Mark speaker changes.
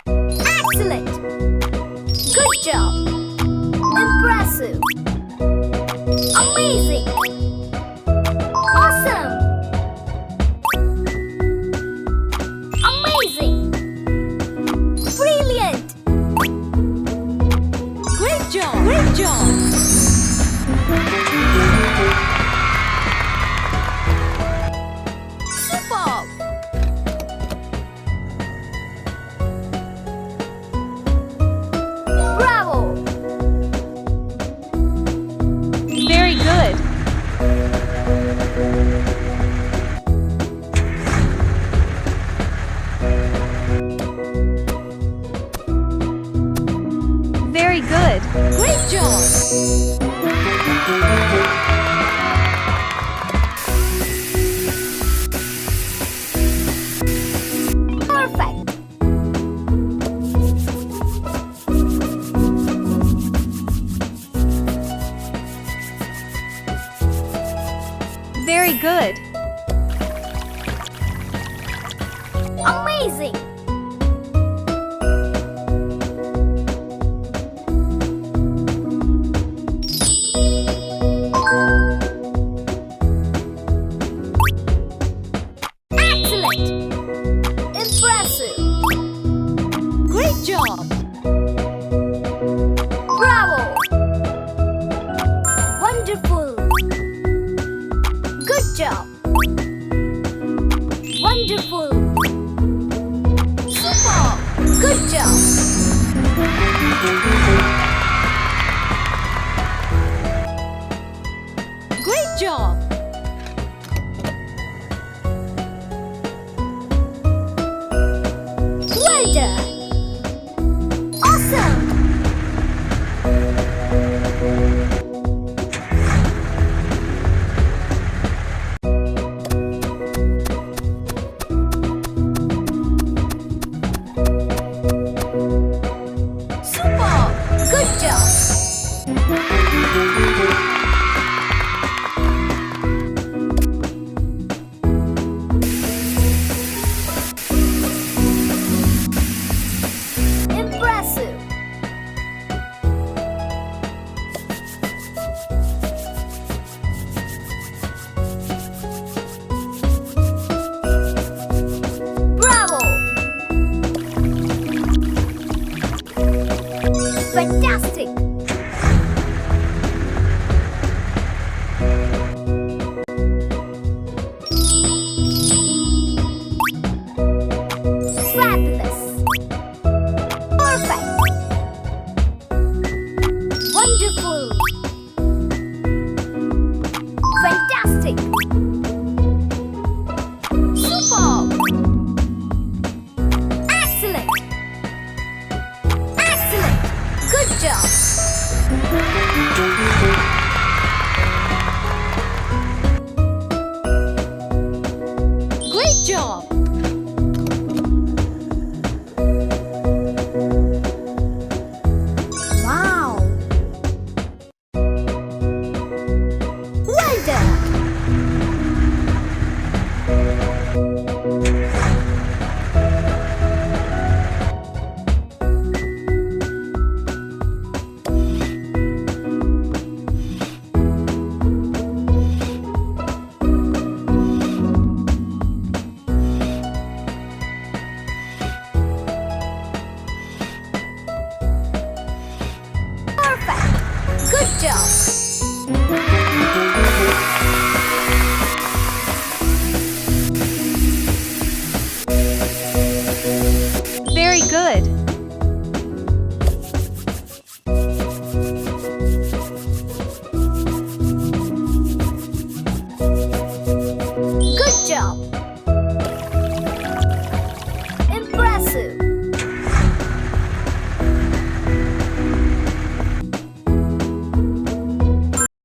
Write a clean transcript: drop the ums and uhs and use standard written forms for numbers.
Speaker 1: Excellent! Good job! Impressive! Amazing! Awesome! Amazing! Brilliant!
Speaker 2: Great job! Great job!
Speaker 1: Superb! Bravo!
Speaker 2: Very good! Very good! Great job!
Speaker 1: Perfect!
Speaker 2: Very good!
Speaker 1: Amazing! Excellent! Impressive!
Speaker 2: Great job!
Speaker 1: Bravo! Wonderful! Good job! Wonderful! Super! Good job!
Speaker 2: Great job!
Speaker 1: Well done! Awesome! Super! Good job! Impressive! Bravo! Fantastic! Fabulous! Perfect! Wonderful! Fantastic! Superb! Excellent! Excellent! Good job!
Speaker 2: Great job!
Speaker 1: Wow! Well done! Perfect! Good job!